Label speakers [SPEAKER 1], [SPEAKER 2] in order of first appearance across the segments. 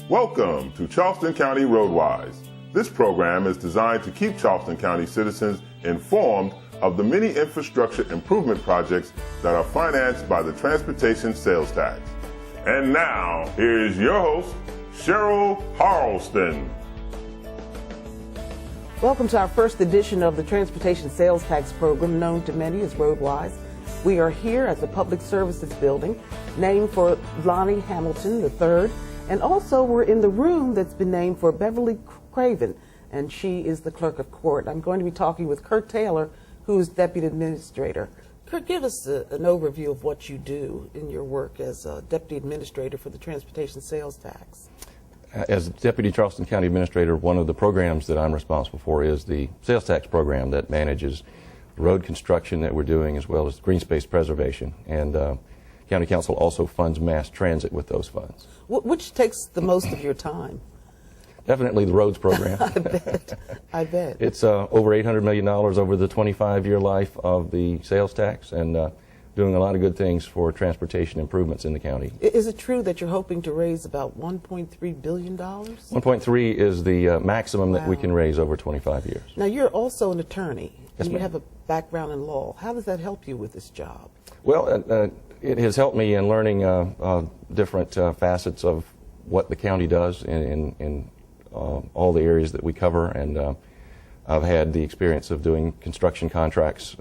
[SPEAKER 1] Welcome to Charleston County Roadwise. This program is designed to keep Charleston County citizens informed of the many infrastructure improvement projects that are financed by the transportation sales tax. And now, here's your host, Cheryl Harleston.
[SPEAKER 2] Welcome to our first edition of the Transportation Sales Tax Program, known to many as Roadwise. We are here at the Public Services Building, named for Lonnie Hamilton III, and also we're in the room that's been named for Beverly Craven, and she is the Clerk of Court. I'm going to be talking with Kurt Taylor, who is Deputy Administrator. Kurt, give us an overview of what you do in your work as a Deputy Administrator for the Transportation Sales Tax.
[SPEAKER 3] As Deputy Charleston County Administrator, one of the programs that I'm responsible for is the sales tax program that manages road construction that we're doing, as well as green space preservation. And County Council also funds mass transit with those funds.
[SPEAKER 2] Which takes the most of your time?
[SPEAKER 3] Definitely the roads program.
[SPEAKER 2] I bet.
[SPEAKER 3] It's over $800 million over the 25-year life of the sales tax, and doing a lot of good things for transportation improvements in the county.
[SPEAKER 2] Is it true that you're hoping to raise about $1.3 billion?
[SPEAKER 3] 1.3 is the maximum that we can raise over 25 years.
[SPEAKER 2] Now, you're also an attorney,
[SPEAKER 3] Yes,
[SPEAKER 2] and you
[SPEAKER 3] ma'am.
[SPEAKER 2] have a background in law. How does that help you with this job?
[SPEAKER 3] Well, it has helped me in learning different facets of what the county does in all the areas that we cover, and I've had the experience of doing construction contracts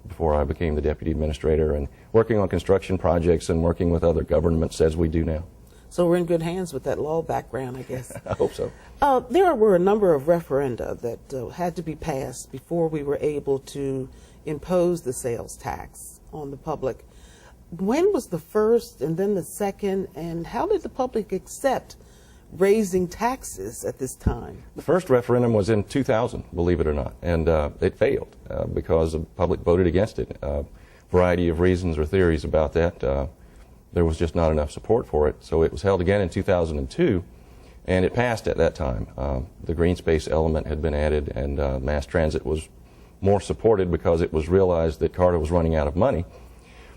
[SPEAKER 3] before I became the Deputy Administrator, and working on construction projects and working with other governments as we do now.
[SPEAKER 2] So we're in good hands with that law background, I guess.
[SPEAKER 3] I hope so.
[SPEAKER 2] There were a number of referenda that had to be passed before we were able to impose the sales tax on the public. When was the first and then the second, and how did the public accept raising taxes at this time?
[SPEAKER 3] The first referendum was in 2000, believe it or not, and it failed because the public voted against it. A variety of reasons or theories about that. There was just not enough support for it, so it was held again in 2002, and it passed at that time. The green space element had been added, and mass transit was more supported because it was realized that Carter was running out of money.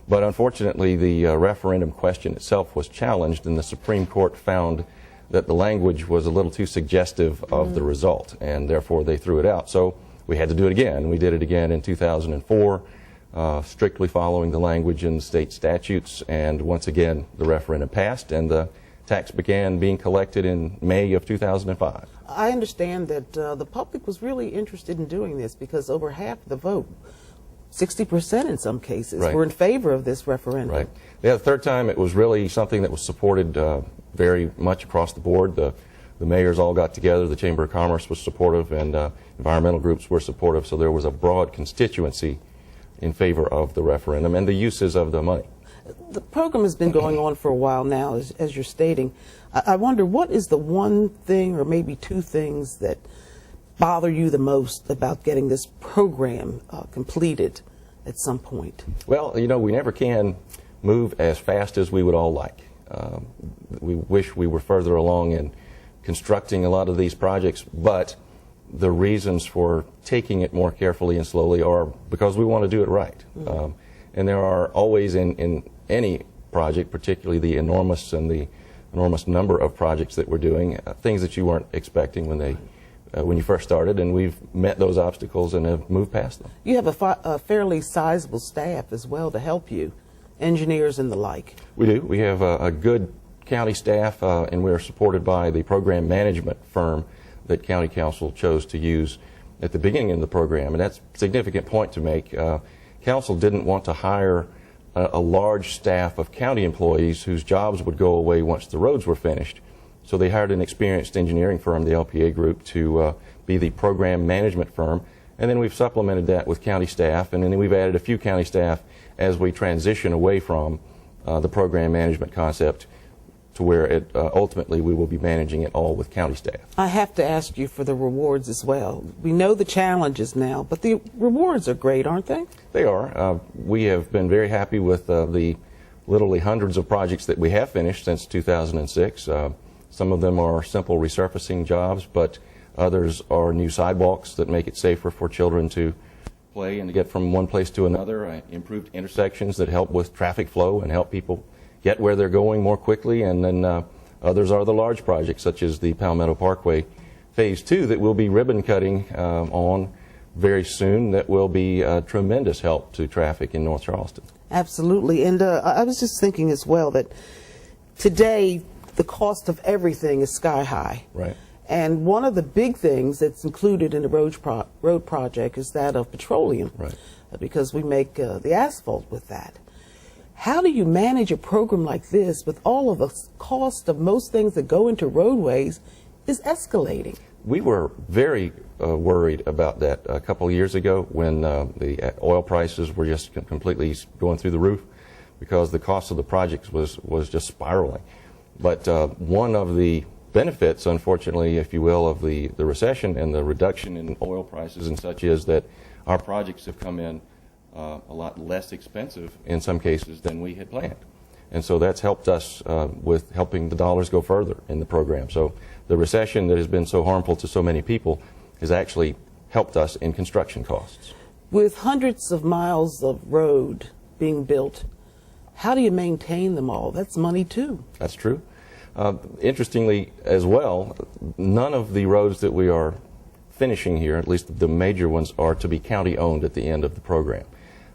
[SPEAKER 3] But unfortunately, the referendum question itself was challenged, and the Supreme Court found that the language was a little too suggestive of the result, and therefore they threw it out. So we had to do it again. We did it again in 2004, strictly following the language in state statutes, and once again the referendum passed, and the tax began being collected in May of 2005.
[SPEAKER 2] I understand that the public was really interested in doing this because over half the vote, 60% in some cases,
[SPEAKER 3] Right.
[SPEAKER 2] were in favor of this referendum.
[SPEAKER 3] Right. Yeah, the third time it was really something that was supported very much across the board. The mayors all got together, the Chamber of Commerce was supportive, and environmental groups were supportive, so there was a broad constituency in favor of the referendum and the uses of the money.
[SPEAKER 2] The program has been going on for a while now, as you're stating. I wonder, what is the one thing or maybe two things that bother you the most about getting this program completed at some point?
[SPEAKER 3] Well, you know, we never can move as fast as we would all like. We wish we were further along in constructing a lot of these projects, but the reasons for taking it more carefully and slowly are because we want to do it right. And there are always in any project, particularly the enormous number of projects that we're doing, things that you weren't expecting when you first started, and we've met those obstacles and have moved past them.
[SPEAKER 2] You have a fairly sizable staff as well to help you, engineers and the like.
[SPEAKER 3] We do. We have a good county staff, and we're supported by the program management firm that County Council chose to use at the beginning of the program, and that's a significant point to make. Council didn't want to hire a large staff of county employees whose jobs would go away once the roads were finished. So they hired an experienced engineering firm, the LPA Group, to be the program management firm. And then we've supplemented that with county staff, and then we've added a few county staff as we transition away from the program management concept to where ultimately we will be managing it all with county staff.
[SPEAKER 2] I have to ask you for the rewards as well. We know the challenges now, but the rewards are great, aren't they?
[SPEAKER 3] They are. We have been very happy with the literally hundreds of projects that we have finished since 2006. Some of them are simple resurfacing jobs, but others are new sidewalks that make it safer for children to play and to get from one place to another, improved intersections that help with traffic flow and help people get where they're going more quickly, and then Others are the large projects, such as the Palmetto Parkway Phase 2 that we'll be ribbon cutting on very soon. That will be a tremendous help to traffic in North Charleston.
[SPEAKER 2] Absolutely. And I was just thinking as well that today the cost of everything is sky high.
[SPEAKER 3] Right.
[SPEAKER 2] And one of the big things that's included in the road project is that of petroleum.
[SPEAKER 3] Right.
[SPEAKER 2] Because we make the asphalt with that. How do you manage a program like this with all of the cost of most things that go into roadways is escalating?
[SPEAKER 3] We were very worried about that a couple of years ago when the oil prices were just completely going through the roof because the cost of the projects was just spiraling. But one of the benefits, unfortunately, if you will, of the recession and the reduction in oil prices and such is that our projects have come in a lot less expensive in some cases than we had planned. And so that's helped us with helping the dollars go further in the program. So the recession that has been so harmful to so many people has actually helped us in construction costs.
[SPEAKER 2] With hundreds of miles of road being built, how do you maintain them all? That's money too.
[SPEAKER 3] That's true. Interestingly as well, none of the roads that we are finishing here, at least the major ones, are to be county owned at the end of the program.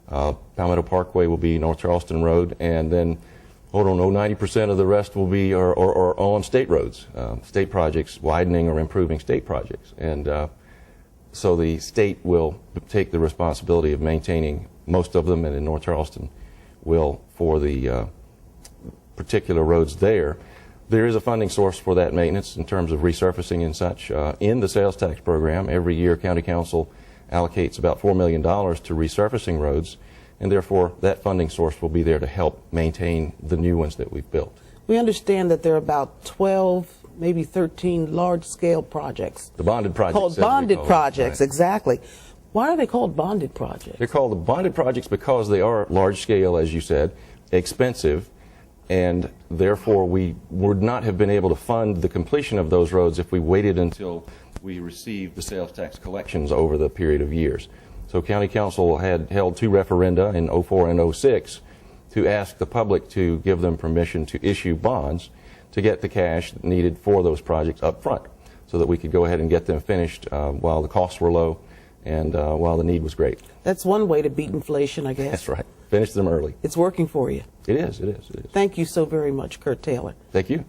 [SPEAKER 3] Palmetto Parkway will be North Charleston Road, and then, I don't know, 90% of the rest will be are on state roads, state projects, widening or improving state projects. And so the state will take the responsibility of maintaining most of them, and in North Charleston will for the particular roads there. There is a funding source for that maintenance in terms of resurfacing and such. In the sales tax program, every year County Council allocates about $4 million to resurfacing roads, and therefore that funding source will be there to help maintain the new ones that we've built.
[SPEAKER 2] We understand that there are about 12, maybe 13 large-scale projects.
[SPEAKER 3] The bonded projects.
[SPEAKER 2] Called bonded projects,
[SPEAKER 3] right.
[SPEAKER 2] Exactly. Why are they called bonded projects?
[SPEAKER 3] They're called the bonded projects because they are large-scale, as you said, expensive, and therefore we would not have been able to fund the completion of those roads if we waited until we received the sales tax collections over the period of years. So County Council had held 2 referenda in 04 and 06 to ask the public to give them permission to issue bonds to get the cash needed for those projects up front so that we could go ahead and get them finished while the costs were low and while the need was great.
[SPEAKER 2] That's one way to beat inflation, I guess.
[SPEAKER 3] That's right. Finish them early.
[SPEAKER 2] It's working for you.
[SPEAKER 3] It is, it is, it is.
[SPEAKER 2] Thank you so very much, Kurt Taylor.
[SPEAKER 3] Thank you.